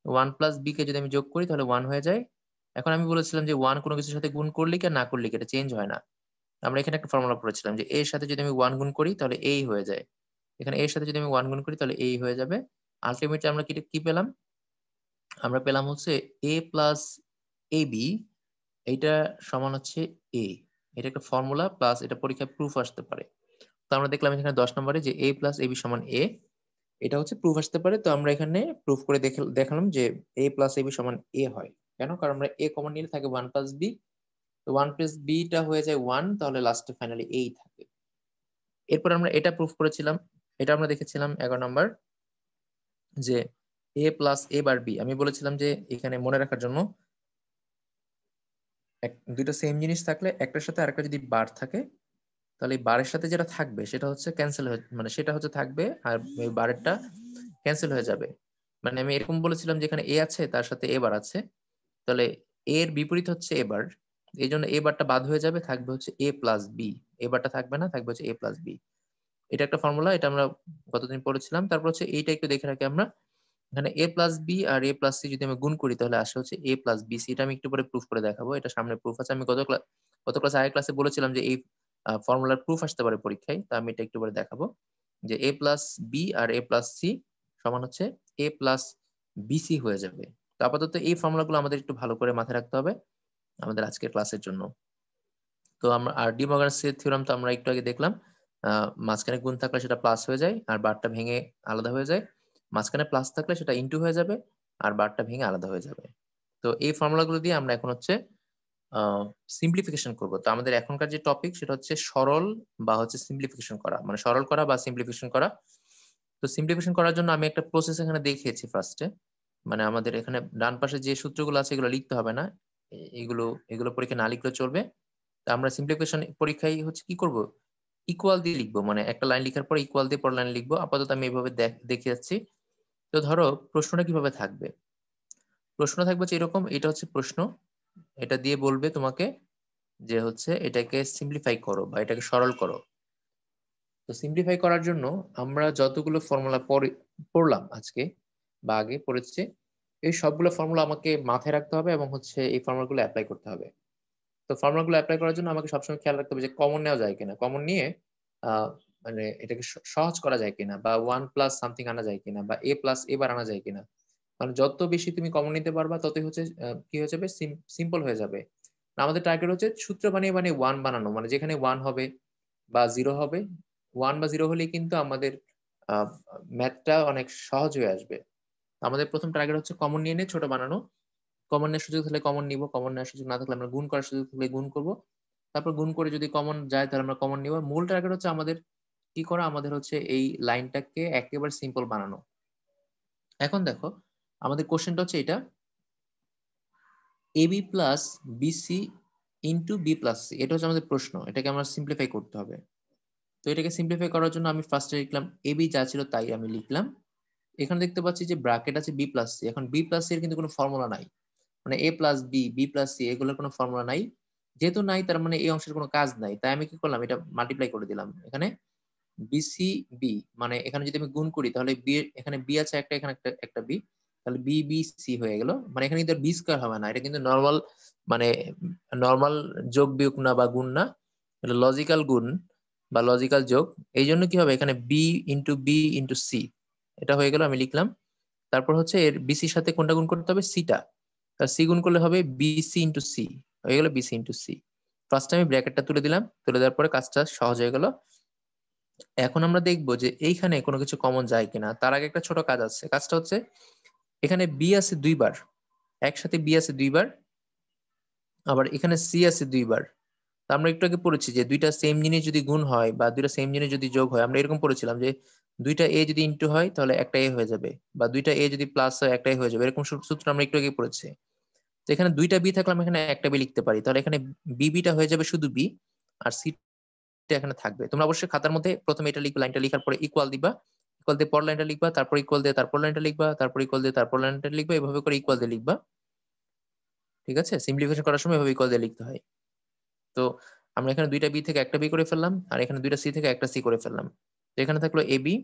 1 প্লাস বি কে যদি আমি যোগ করি তাহলে 1 হয়ে যায়। এখন আমি বলেছিলাম যে 1 কোনো কিছুর সাথে গুণ করলে কি আর না করলে কি এটা চেঞ্জ হয় না। আমরা এখানে একটা ফর্মুলা পড়েছিলাম যে a এর সাথে যদি আমি 1 গুণ করি তাহলে a হয়ে যায়। এখানে a এর সাথে যদি আমি 1 গুণ করি তাহলে a হয়ে যাবে। আল্টিমেটলি আমরা কি পেলাম? আমরা পেলাম হচ্ছে a প্লাস ab এইটা সমান হচ্ছে a। এটা একটা ফর্মুলা প্লাস এটা পরীক্ষায় প্রুফ আসতে পারে। তো আমরা দেখলাম এখানে 10 নম্বরে যে a প্লাস ab সমান a। এটা হচ্ছে প্রুফ আসতে পারে। তো আমরা এখানে প্রুফ করে দেখালাম যে a প্লাস ab সমান a হয়। কেন? কারণ আমরা a কমন নিলে থাকে 1 প্লাস b। তো 1 প্লাস b টা হয়ে যায় 1, তাহলে লাস্টে ফাইনালি a থাকে। এরপর আমরা এটা প্রুফ করেছিলাম। এটা আমরা দেখেছিলাম 11 নাম্বার যে a plus a bar b। আমি বলেছিলাম যে এখানে মনে রাখার জন্য দুইটা সেম জিনিস থাকলে একটার সাথে আরেকটা যদি বার থাকে তাহলে এই বারের সাথে যেটা থাকবে সেটা হচ্ছে ক্যান্সেল হয়ে মানে সেটা হচ্ছে থাকবে আর এই বারেরটা ক্যান্সেল হয়ে যাবে। মানে আমি এরকম বলেছিলাম যে এখানে এ আছে তার সাথে এ বার আছে, তাহলে এ এর বিপরীত হচ্ছে এ বার। এই জন্য এ বারটা বাদ হয়ে যাবে, থাকবে হচ্ছে এ প্লাস বি। এ বারটা থাকবে না, থাকবে হচ্ছে এ প্লাস বি। এটা একটা ফর্মুলা, এটা আমরা গতদিন পড়েছিলাম। তারপর হচ্ছে এইটা একটু দেখে রাখি আমরা। এখানে a প্লাস বি আর a প্লাস সি যদি আমি গুণ করি তাহলে আসে হচ্ছে a প্লাস বি সি। এটা আমি একটু পরে প্রুফ করে দেখাবো, এটা সামনে প্রুফ আছে। আমি গত ক্লাসে আগের ক্লাসে বলেছিলাম যে এই ফর্মুলার প্রুফ আসতে পারে পরীক্ষায়, তা আমি এটা একটু পরে দেখাবো যে a প্লাস বি আর a প্লাস সি সমান হচ্ছে a প্লাস বিসি হয়ে যাবে। তো আপাতত এই ফর্মুলাগুলো আমাদের একটু ভালো করে মাথায় রাখতে হবে আমাদের আজকের ক্লাসের জন্য। তো আমরা আর ডি মর্গানের থিওরাম তো আমরা একটু আগে দেখলাম। মাঝখানে গুণ থাকলে সেটা প্লাস হয়ে যায় আর বারটা ভেঙে আলাদা হয়ে যায়। মাঝখানে প্লাস থাকলে সেটা ইনটু হয়ে যাবে আর বারটা ভেঙে আলাদা হয়ে যাবে। তো এই ফর্মুলাগুলো দিয়ে আমরা এখন হচ্ছে সিম্পলিফিকেশন করব। তো আমাদের এখনকার যে টপিক সেটা হচ্ছে সরল বা হচ্ছে সিম্পলিফিকেশন করা, মানে সরল করা বা সিম্পলিফিকেশন করা। তো সিম্পলিফিকেশন করার জন্য আমি একটা প্রসেস এখানে দেখিয়েছি ফার্স্টে। মানে আমাদের এখানে ডান পাশে যে সূত্রগুলো আছে এগুলো লিখতে হবে না। এগুলো এগুলো পরীক্ষা না লিখলে চলবে। তা আমরা সিম্পলিফিকেশন পরীক্ষায় হচ্ছে কি করব, ইকুয়াল দিয়ে লিখবো। মানে একটা লাইন লেখার পর ইকুয়াল দিয়ে পরের লাইন লিখবো। আপাতত আমি এইভাবে দেখে যাচ্ছি। তো ধরো প্রশ্নটা কিভাবে থাকবে, প্রশ্ন থাকবে হচ্ছে এরকম। এটা হচ্ছে প্রশ্ন, এটা দিয়ে বলবে তোমাকে যে হচ্ছে এটাকে সিম্পলিফাই করো বা এটাকে সরল করো। তো সিম্পলিফাই করার জন্য আমরা যতগুলো ফর্মুলা পড়লাম আজকে বা আগে পড়েছি, এই সবগুলো ফর্মুলা আমাকে মাথায় রাখতে হবে এবং হচ্ছে এই ফর্মুলাগুলো অ্যাপ্লাই করতে হবে। তো ফর্মুলাগুলো অ্যাপ্লাই করার জন্য আমাকে সবসময় খেয়াল রাখতে হবে যে কমন নেওয়া যায় কিনা, কমন নিয়ে মানে এটাকে সহজ করা যায় কিনা, বা 1 প্লাস সামথিং আনা যায় কিনা, বা a প্লাস এ বার আনা যায় কিনা। মানে যত বেশি তুমি কমন নিতে পারবা ততই হচ্ছে কি হয়ে যাবে, সিম্পল হয়ে যাবে। আমাদের টার্গেট হচ্ছে সূত্র বানিয়ে বানিয়ে 1 বানানো, মানে যেখানে 1 হবে বা 0 হবে, 1 বা 0 হলেই কিন্তু আমাদের ম্যাথটা অনেক সহজ হয়ে আসবে। আমাদের প্রথম টার্গেট হচ্ছে কমন নিয়ে নিয়ে ছোট বানানো। কমন নেওয়ার সুযোগ থাকলে কমন নিব, কমন নেওয়ার সুযোগ না থাকলে আমরা গুণ করার সুযোগ থাকলে গুণ করব। তারপর গুণ করে যদি কমন যায় তাহলে আমরা কমন নিব। মূল টার্গেট হচ্ছে আমাদের কি করা, আমাদের হচ্ছে এই লাইনটাকে একেবারে সিম্পল বানানো। এখন দেখো আমাদের কোশ্চেনটা হচ্ছে এটা, A B plus B C into B plus C. এটা হচ্ছে আমাদের প্রশ্ন, এটাকে আমরা সিম্পলিফাই করতে হবে। তো এটাকে সিম্পলিফাই করার জন্য আমি ফার্স্টে লিখলাম এবি যা ছিল তাই আমি লিখলাম। এখানে দেখতে পাচ্ছি যে ব্র্যাকেট আছে বি প্লাস সি। এখন বি প্লাস সি এর কিন্তু কোনো ফর্মুলা নাই, মানে A plus B, B plus C এগুলোর কোনো ফর্মুলা নাই। যেহেতু নাই তার মানে এই অংশের কোনো কাজ নাই, তাই আমি কি করলাম, এটা মাল্টিপ্লাই করে দিলাম। এখানে বিসি বি, মানে এখানে যদি আমি গুণ করি তাহলে বি, এখানে বি আছে একটা, এখানে একটা বি, তাহলে বি বি সি হয়ে গেল। মানে এখানে কিন্তু বি স্কয়ার হবে না, এটা কিন্তু নরমাল, মানে নরমাল যোগ বিয়োগ না বা গুণ না, এটা লজিক্যাল গুণ বা লজিক্যাল যোগ। এই জন্য কি হবে, এখানে B into B into C, এটা হয়ে গেল, আমি লিখলাম। তারপর হচ্ছে এর বিসির সাথে কোনটা গুণ করতে হবে, সিটা। তার সি গুণ করলে হবে বিসি ইন্টু সি, হয়ে গেল বিসি ইন্টু সি। ফার্স্ট আমি ব্র্যাকেটটা তুলে দিলাম, তুলে দেওয়ার পরে কাজটা সহজ হয়ে গেল। এখন আমরা দেখবো যে এইখানে কোনো কিছু কমন যায় কিনা। তার আগে একটা ছোট কাজ আছে, কাজটা হচ্ছে এখানে বি আছে দুইবার, একসাথে বি আছে দুইবার, আবার এখানে সি আছে দুইবার। তা আমরা একটু আগে পড়েছি যে দুইটা সেম জিনিস যদি গুণ হয় বা দুইটা সেম জিনিস যদি যোগ হয়, আমরা এরকম পড়েছিলাম যে দুইটা এ যদি ইন্টু হয় তাহলে একটা এ হয়ে যাবে, বা দুইটা এ যদি প্লাস হয় একটাই হয়ে যাবে, এরকম সূত্র আমরা একটু আগে পড়েছি। তো এখানে দুইটা বি থাকলে আমি এখানে একটা বি লিখতে পারি, তাহলে এখানে বিটা হয়ে যাবে শুধু বি, আর সি এখানে থাকবে। তোমরা অবশ্যই খাতার মধ্যে প্রথমে এটা লিখবে, লাইনটা লেখার পরে ইকুয়াল দিবা, ইকুয়াল দিয়ে পর লাইনটা লিখবা, তারপর ইকুয়াল দিয়ে তারপর লাইনটা লিখবা, তারপর ইকুয়াল দিয়ে তারপর লাইনটা লিখবা, এভাবে করে ইকুয়াল দিয়ে লিখবা। ঠিক আছে, সিম্পলিফিকেশন করার সময় এভাবে ইকুয়াল দিয়ে লিখতে হয়। তো আমরা এখানে দুইটা বি থেকে একটা বি করে ফেললাম, আর এখানে দুইটা সি থেকে একটা সি করে ফেললাম। তো এখানে থাকলো এবি,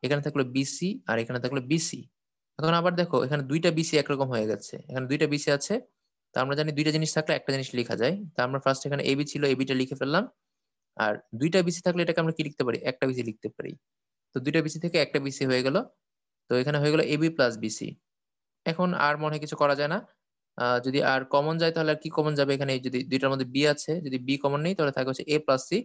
এখানে থাকলো বিসি, আর এখানে থাকলো বিসি। এখন আবার দেখো এখানে দুইটা বিসি একরকম হয়ে গেছে, এখানে দুইটা বিসি আছে। তো আমরা জানি দুইটা জিনিস থাকলে একটা জিনিস লেখা যায়। তো আমরা ফার্স্ট এখানে এবি ছিল, এবিটা লিখে ফেললাম। আর দুইটা বিসি থাকলে এটাকে আমরা কি লিখতে পারি, একটা বিসি লিখতে পারি। তো দুইটা বিসি থেকে একটা বিসি হয়ে গেল। তো এখানে হয়ে গেল এবি প্লাস বিসি। এখন আর মনে হয় কিছু করা যায় না। যদি আর কমন যায় তাহলে আর কি কমন যাবে, এখানে যদি দুইটার মধ্যে বি আছে, যদি বি কমন নেই তাহলে থাকে হচ্ছে এ প্লাস সি।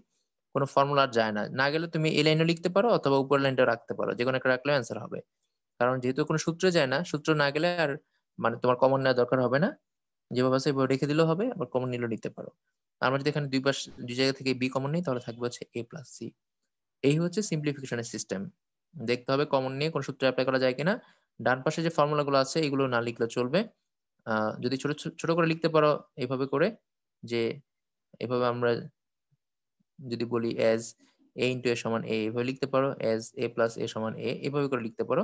কোনো ফর্মুলা আর যায় না, না গেলে তুমি এই লাইনও লিখতে পারো অথবা উপর লাইনটা রাখতে পারো, যে কোনো একটা রাখলে অ্যান্সার হবে। কারণ যেহেতু কোনো সূত্রে যায় না, সূত্র না গেলে আর মানে তোমার কমন নেওয়ার দরকার হবে না। যেভাবে আছে এভাবে রেখে দিলেও হবে, আবার কমন নিলেও নিতে পারো। আমরা যদি এখানে দুই জায়গা থেকে বি কমন নিই তাহলে থাকবে হচ্ছে এ প্লাস সি। এই হচ্ছে সিম্পলিফিকেশনের সিস্টেম। দেখতে হবে কমন নিয়ে কোন সূত্র অ্যাপ্লাই করা যায় কিনা। ডান পাশে যে ফর্মুলা গুলো আছে এগুলো না লিখলে চলবে। যদি ছোট ছোট করে লিখতে পারো এইভাবে করে, যে এভাবে আমরা যদি বলি এজ এ ইন্টু এ সমান এ, এভাবে লিখতে পারো। এজ এ প্লাস এ সমান এ, এভাবে করে লিখতে পারো।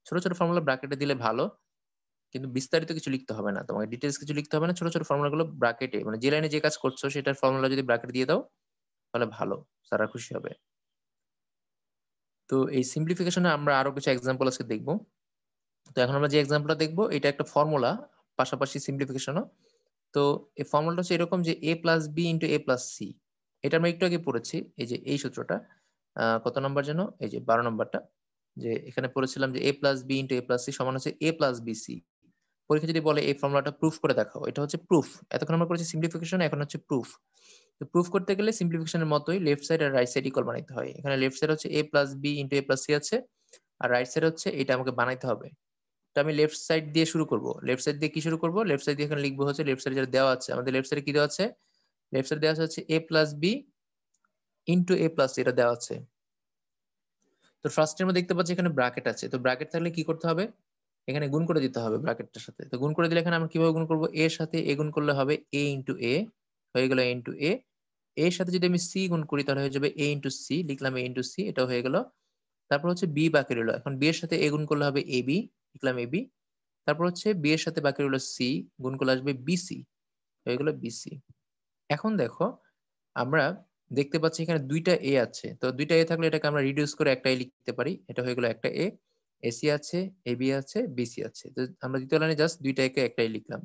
ছোট ছোট ফর্মুলা ব্র্যাকেটে দিলে ভালো, কিন্তু বিস্তারিত কিছু লিখতে হবে না, তোমাকে ডিটেলস কিছু লিখতে হবে না। ছোট ছোট ফর্মুলা গুলো ব্র্যাকেটে, মানে যে লাইনে যে কাজ করছো সেটার ফর্মুলা যদি ব্র্যাকেট দিয়ে দাও তাহলে ভালো, স্যাররা খুশি হবে। তো এই সিম্পলিফিকেশনে আমরা আরো কিছু এক্সাম্পল আজকে দেখবো। তো এখন আমরা যে এক্সাম্পলটা দেখবো এটা একটা ফর্মুলা, পাশাপাশি সিম্পলিফিকেশনও। তো এই ফর্মুলাটা হচ্ছে এরকম যে এ প্লাস বি ইন্টু এ প্লাস সি। এটা আমরা একটু আগে পড়েছি, এই যে এই সূত্রটা। কত নম্বর যেন, এই যে 12 নম্বরটা। যে এখানে পড়েছিলাম যে এ প্লাস বি ইন্টু এ প্লাস সি সমান হচ্ছে এ প্লাস বি সি। পরীক্ষা যদি বলে এই ফর্মুলাটা প্রুফ করে দেখাও, এটা হচ্ছে প্রুফ। এতক্ষণ আমরা করেছি সিম্পলিফিকেশন, এখন হচ্ছে প্রুফ। তো প্রুফ করতে গেলে সিম্পলিফিকেশনের মতোই লেফট সাইড আর রাইট সাইড ইকুয়াল বানাইতে হয়। এখানে লেফট সাইড হচ্ছে এ প্লাস বি ইন্টু এ প্লাস সি আছে, আর রাইট সাইড হচ্ছে এটা আমাকে বানাইতে হবে। তো আমি লেফট সাইড দিয়ে শুরু করব। লেফট সাইড দিয়ে কি শুরু করব, লেফট সাইড দিয়ে এখানে লিখবো হচ্ছে লেফট সাইডে যেটা দেওয়া আছে, আমাদের লেফট সাইডে কি দেওয়া আছে, লেফট সাইড দেওয়া আছে হচ্ছে এ প্লাস বি ইন্টু এ প্লাস সি, এটা দেওয়া আছে। তো ফার্স্ট এর মধ্যে দেখতে পাচ্ছি এখানে ব্র্যাকেট আছে, তো ব্র্যাকেট থাকলে কি করতে হবে, এখানে গুণ করে দিতে হবে ব্র্যাকেটটার সাথে। তো গুণ করে দিলে এখানে আমরা কিভাবে গুণ করব, এ এর সাথে এ গুণ করলে হবে এ ইন্টু এ, হয়ে গেল এ ইন্টু এ। এর সাথে যদি আমি সি গুণ করি তাহলে হয়ে যাবে এ ইন্টু সি, লিখলাম এ ইন্টু সি, এটা হয়ে গেল। তারপর হচ্ছে বি বাকি রইল, এখন বি এর সাথে এ গুণ করলে হবে এ বি, লিখলাম এ বি। তারপর হচ্ছে বি এর সাথে বাকি রইল সি, গুণ করলে আসবে বিসি, হয়ে গেল বিসি। এখন দেখো আমরা দেখতে পাচ্ছি এখানে দুইটা এ আছে, তো দুইটা এ থাকলে এটাকে আমরা রিডিউস করে একটা এ লিখতে পারি, এটা হয়ে গেল একটা এ। এসি আছে, এবি আছে, বিসি আছে, তো আমরা দ্বিতীয় লাইনে জাস্ট দুইটা একে একটাই লিখলাম।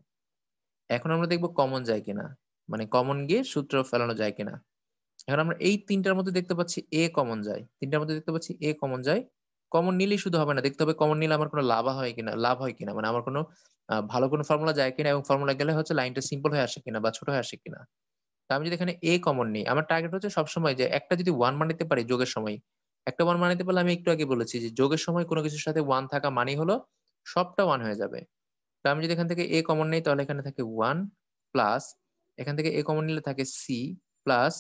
এখন আমরা দেখবো কমন যায় কিনা, মানে কমন গিয়ে সূত্র ফেলানো যায় কিনা। এখন আমরা এই তিনটার মধ্যে দেখতে পাচ্ছি এ কমন যায়, তিনটার মধ্যে দেখতে পাচ্ছি এ কমন যায়। কমন নিলেই শুধু হবে না, দেখতে হবে কমন নিলে আমার কোনো লাভ হয় কিনা, মানে আমার কোনো ভালো কোনো ফর্মুলা যায় কিনা, এবং ফর্মুলা গেলে হচ্ছে লাইনটা সিম্পল হয়ে আসে কিনা বা ছোট হয়ে আসে কিনা। তো আমি যদি এখানে এ কমন নিই, আমার টার্গেট হচ্ছে সবসময় যে একটা যদি ওয়ান বানাতে পারি যোগের সময়, একটা ওয়ান বানাতে পারলে আমি একটু আগে বলেছি যে যোগের সময় কোনো কিছুর সাথে ওয়ান থাকা মানে হলো সবটা ওয়ান হয়ে যাবে। তো আমি যদি এখান থেকে এ কমন নেই তাহলে এখানে থাকে ওয়ান প্লাস, এখান থেকে এ কমন নিলে থাকে সি প্লাস,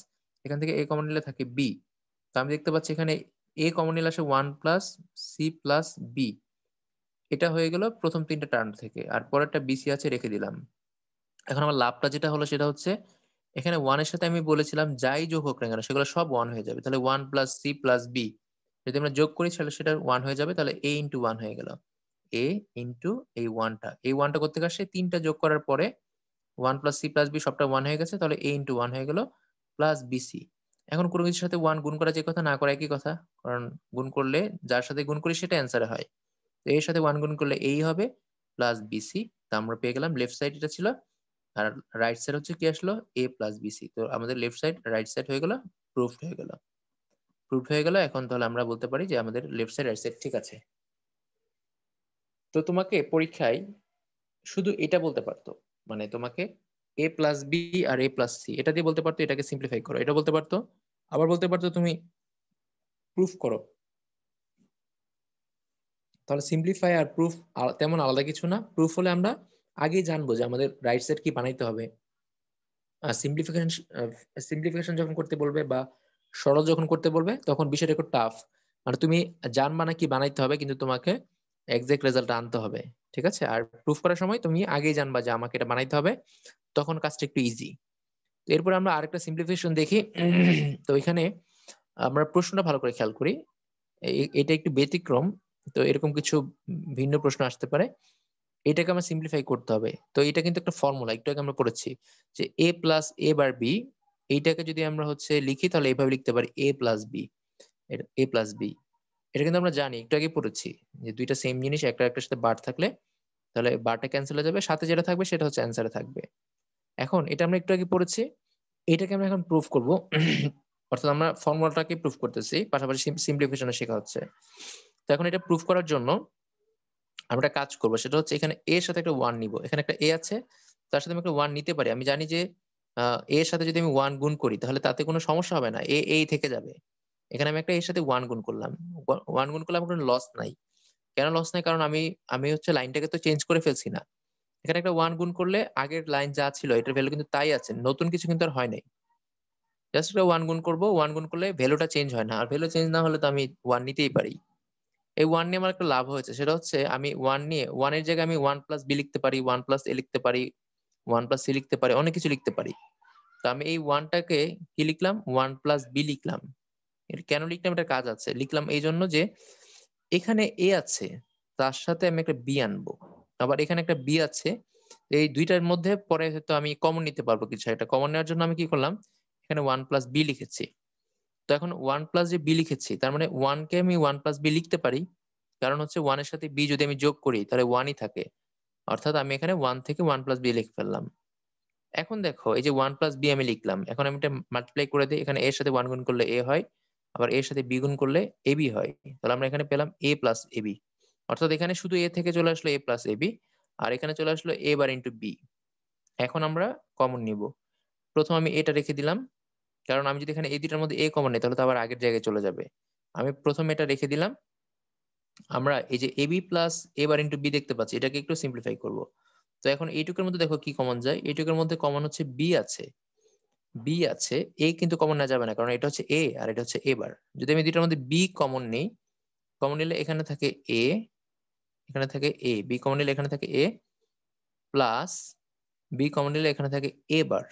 এখান থেকে এ কমন নিলে থাকে বি। তো আমি দেখতে পাচ্ছি এখানে এ কমন নিলে আসে one plus C plus B, এটা হয়ে গেল প্রথম তিনটা টার্ম থেকে, আর পরেরটা বিসি আছে রেখে দিলাম। এখন আমার লাভটা যেটা হলো সেটা হচ্ছে এখানে ওয়ান এর সাথে আমি বলেছিলাম যাই যোগ হোক না কেন সেগুলো সব ওয়ান হয়ে যাবে, তাহলে one plus C plus B যদি আমরা যোগ করি তাহলে সেটা ওয়ান হয়ে যাবে, তাহলে এ ইন্টু ওয়ান হয়ে গেল। এ ইন্টু এই ওয়ানটা করতে আসছে তিনটা যোগ করার পরে one plus C plus B সবটা ওয়ান হয়ে গেছে, তাহলে এ ইন্টু ওয়ান হয়ে গেল প্লাস বিসি। এখন কোনো কিছুর সাথে ওয়ান গুণ করা যে কথা, না করা একই কথা, কারণ গুণ করলে যার সাথে গুণ করি সেটা অ্যান্সারে হয়। তো এর সাথে ওয়ান গুণ করলে এই হবে প্লাস বিসি। তা আমরা পেয়ে গেলাম লেফট সাইড এটা ছিল, আর রাইট সাইড হচ্ছে কি আসলো এ প্লাস বিসি। তো আমাদের লেফট সাইড রাইট সাইড হয়ে গেল, প্রুফড হয়ে গেল। প্রুফড হয়ে গেল, এখন তাহলে আমরা বলতে পারি যে আমাদের লেফট সাইড রাইট সাইড ঠিক আছে। তো তোমাকে পরীক্ষায় শুধু এটা বলতে পারতো, মানে তোমাকে এ প্লাস বি আর এ প্লাস সি এটা দিয়ে বলতে পারতো এটাকে সিম্পলিফাই করো, এটা বলতে পারতো। আবার বলতে পারতো তুমি প্রুফ করো। তাহলে সিম্পলিফাই আর প্রুফ তেমন আলাদা কিছু না। প্রুফ হলে আমরা আগেই জানবো যে আমাদের রাইট সাইড কি বানাইতে হবে। সিম্পলিফিকেশন সিম্পলিফিকেশন যখন করতে বলবে বা সরল যখন করতে বলবে তখন বিষয়টা একটু টাফ, মানে তুমি জানবা না কি বানাইতে হবে, কিন্তু তোমাকে এক্সাক্ট রেজাল্ট আনতে হবে। ঠিক আছে, আর প্রুফ করার সময় তুমি আগেই জানবা যে আমাকে এটা বানাইতে হবে, তখন কাজটা একটু ইজি। এরপর আমরা আরেকটা সিম্পলিফিকেশন দেখি। তো এখানে আমরা প্রশ্নটা ভালো করে খেয়াল করি, এটা একটু ব্যতিক্রম। তো এরকম কিছু ভিন্ন প্রশ্ন আসতে পারে, এটাকে আমরা সিম্পলিফাই করতে হবে। তো এটা কিন্তু একটা ফর্মুলা, একটু আগে আমরা পড়েছি যে এ প্লাস এ বার বি, এইটাকে যদি আমরা হচ্ছে লিখি তাহলে এইভাবে লিখতে পারি এ প্লাস বি, এ প্লাস বি। এটা কিন্তু আমরা জানি, একটু আগে পড়েছি যে দুইটা সেম জিনিস একটা একটার সাথে বার থাকলে তাহলে বারটা ক্যান্সেল হয়ে যাবে, সাথে যেটা থাকবে সেটা হচ্ছে অ্যান্সারে থাকবে। এখন এটা আমরা একটু আগে পড়েছি, এটাকে আমরা এখন প্রুফ করব। অর্থাৎ আমরা ফর্মুলাটাকে প্রুফ করতেছি, পাশাপাশি সিম্পলিফিকেশনও শেখা হচ্ছে। তো এখন এটা প্রুফ করার জন্য আমরা একটা কাজ করব, সেটা হচ্ছে এখানে a এর সাথে একটা 1 নিব। এখানে একটা a আছে, তার সাথে আমি একটা 1 নিতে পারি। আমি জানি যে a এর সাথে যদি আমি 1 গুণ করি তাহলে তাতে কোনো সমস্যা হবে না, a এই থেকে যাবে। এখানে আমি একটা a এর সাথে 1 গুণ করলাম। 1 গুণ করলে আমার কোনো লস নাই। কেন লস নাই? কারণ আমি আমি হচ্ছে লাইনটাকে তো চেঞ্জ করে ফেলছি না। এখানে একটা 1 গুণ করলে আগের লাইন যা ছিল এটার ভ্যালু কিন্তু তাই আছে। নতুন কিছু কিন্তু আর হয় নাই। জাস্ট একটা 1 গুণ করব। 1 গুণ করলে ভ্যালুটা চেঞ্জ হয় না। আর ভ্যালু চেঞ্জ না হলে তো আমি 1 নিতেই পারি। এই 1 নিয়ে আমার একটা লাভ হয়েছে। সেটা হচ্ছে আমি 1 নিয়ে 1 এর জায়গায় আমি 1 প্লাস বি লিখতে পারি, 1 প্লাস এ লিখতে পারি, 1 প্লাস সি লিখতে পারি, অনেক কিছু লিখতে পারি। তো আমি এই 1 টাকে কি লিখলাম? 1 প্লাস বি লিখলাম। এটা কেন লিখলাম? এটার কাজ আছে। লিখলাম এইজন্য যে এখানে এ আছে, তার সাথে আমি একটা বি আনবো। আবার এখানে একটা বি আছে। এই ২ টার মধ্যে পরে হয়তো আমি কমন নিতে পারবো কিছু একটা। কমন নেওয়ার জন্য আমি কি করলাম? এখানে 1 প্লাস বি লিখেছি। তো এখন 1 প্লাস যে বি লিখেছি, তার মানে 1 কে আমি 1 প্লাস বি লিখতে পারি। কারণ হচ্ছে 1 এর সাথে বি যদি আমি যোগ করি তাহলে 1 ই থাকে। অর্থাৎ আমি এখানে 1 থেকে 1 প্লাস বি লিখে ফেললাম। এখন দেখো এই যে 1 প্লাস বি আমি লিখলাম। এখন আমি এটা মাল্টিপ্লাই করে দেই। এখানে a এর সাথে 1 গুণ করলে a হয়। আবার a এর সাথে b গুণ করলে ab হয়। তাহলে আমরা এখানে পেলাম a প্লাস ab। অর্থাৎ এখানে শুধু a থেকে চলে আসলো a প্লাস ab। আর এখানে চলে আসলো a বার ইন্টু b। এখন আমরা কমন নিব। প্রথম আমি এটা রেখে দিলাম। কারণ আমি যদি এখানে এই দুইটার মধ্যে a কমন নেই তাহলে তো আবার আগের জায়গায় চলে যাবে। আমি প্রথম এটা রেখে দিলাম। আমরা এই যে ab plus a bar into b দেখতে পাচ্ছি, এটাকে একটু সিম্পলিফাই করব। তো এখন এইটুকুর মধ্যে দেখো কি কমন যায়? এইটুকুর মধ্যে কমন হচ্ছে b আছে। বি আছে, এ কিন্তু কমন নেওয়া যাবে না, কারণ এটা হচ্ছে এ আর এটা হচ্ছে এ বার। যদি আমি দুইটার মধ্যে বি কমন নেই, কমন নিলে এখানে থাকে এ, এখানে থাকে এ, বি কমন নিলে এখানে থাকে এ প্লাস বি কমন নিলে এখানে থাকে এ বার।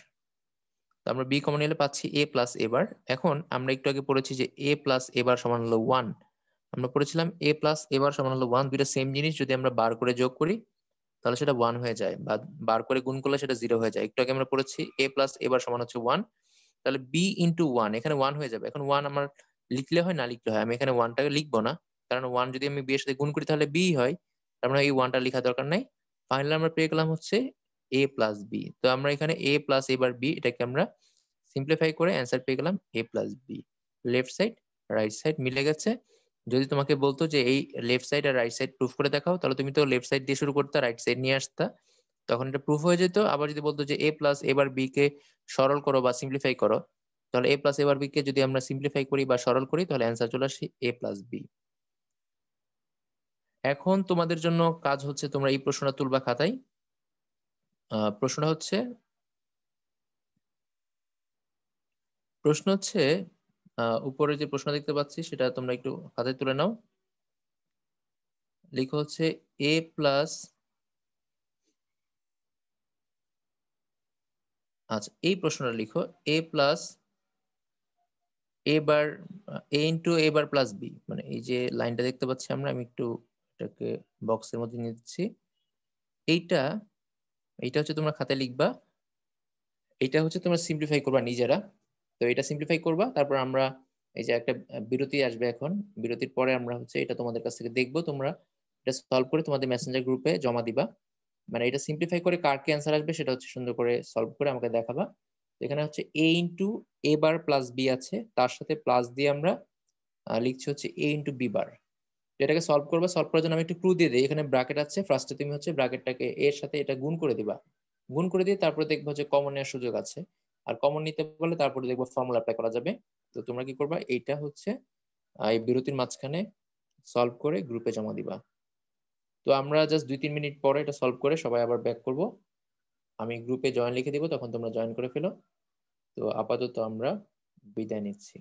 তো আমরা বি কমন নিলে পাচ্ছি এ প্লাস এ বার। এখন আমরা একটু আগে পড়েছি যে এ প্লাস এ বার সমান হলো 1। আমরা পড়েছিলাম এ প্লাস এ বার সমান হলো 1। দুইটা সেম জিনিস যদি আমরা বার করে যোগ করি তাহলে সেটা 1 হয়ে যায়, বা বার করে গুণ করলে সেটা 0 হয়ে যায়। একটু আগে আমরা পড়েছি এ প্লাস এ বার সমান হচ্ছে 1। তাহলে b ইন্টু 1 এখানে 1 হয়ে যাবে। এখন 1 আমার লিখলে হয় না লিখলে হয়? আমি এখানে 1 টাকে লিখবো না। কারণ 1 যদি আমি b এর সাথে গুণ করি তাহলে b হয়। তার মানে এই 1 টা লেখার দরকার নাই। ফাইনালি আমরা পেয়ে গেলাম হচ্ছে a প্লাস b। তো আমরা এখানে a প্লাস এবার b এটাকে আমরা সিম্পলিফাই করে অ্যান্সার পেয়ে গেলাম a plus b। Left side right side মিলে গেছে। যদি তোমাকে বলতো যে এই লেফট সাইড আর রাইট সাইড প্রুফ করে দেখাও, তাহলে তুমি তো লেফট সাইড দিয়ে শুরু করতে, রাইট সাইড নিয়ে আসতা, তখন এটা প্রুফ হয়ে যেত। আবার যদি বলতো যে a প্লাস এবার b কে সরল করো বা সিম্পলিফাই করো, তাহলে a প্লাস এবার b কে যদি আমরা সিম্পলিফাই করি বা সরল করি তাহলে অ্যান্সার চলে আসে a প্লাস b। এখন তোমাদের জন্য কাজ হচ্ছে তোমরা এই প্রশ্নটা তুলবা খাতায়। প্রশ্নটা হচ্ছে প্রশ্ন হচ্ছে উপরে যে প্রশ্ন দেখতে পাচ্ছি সেটা তোমরা একটু খাতায় তুলে নাও। লিখো হচ্ছে a প্লাস, আচ্ছা এই প্রশ্নটা লিখো a plus A bar A into A bar plus B. মানে এই যে লাইনটা দেখতে পাচ্ছি আমরা, আমি একটু এটাকে বক্সের মধ্যে নিয়ে দিচ্ছি। এইটা এইটা হচ্ছে তোমরা খাতায় লিখবা। এটা হচ্ছে তোমরা সিম্পলিফাই করবা নিজেরা। তো এটা সিম্পলিফাই করবা, তারপর আমরা এই যে একটা বিরতি আসবে এখন, বিরতির পরে আমরা হচ্ছে এটা তোমাদের কাছ থেকে দেখবো। তোমরা এটা সলভ করে তোমাদের মেসেঞ্জার গ্রুপে জমা দিবা। মানে এটা সিম্পলিফাই করে কার কি অ্যান্সার আসবে সেটা হচ্ছে সুন্দর করে সলভ করে আমাকে দেখাবা। তো এখানে হচ্ছে এ into A bar plus B আছে, তার সাথে প্লাস দিয়ে আমরা লিখছি হচ্ছে এ ইন্টু বি বার। এটাকে সলভ করবা। সলভ করার জন্য আমি একটু ক্লু দিয়ে দিই। এখানে ব্র্যাকেট আছে, ফার্স্টে তুমি হচ্ছে ব্র্যাকেটটাকে এর সাথে এটা গুণ করে দিবা। গুণ করে দিয়ে তারপরে দেখবো যে কমন নেওয়ার সুযোগ আছে। আর কমন নিতে পারলে তারপরে দেখবো ফর্মুলা অ্যাপ্লাই করা যাবে। তো তোমরা কি করবা, এইটা হচ্ছে এই বিরতির মাঝখানে সলভ করে গ্রুপে জমা দিবা। তো আমরা জাস্ট 2-3 মিনিট পরে এটা সলভ করে সবাই আবার ব্যাক করব। আমি গ্রুপে জয়েন লিখে দিব, তখন তোমরা জয়েন করে ফেলো। তো আপাতত আমরা বিদায় নিচ্ছি।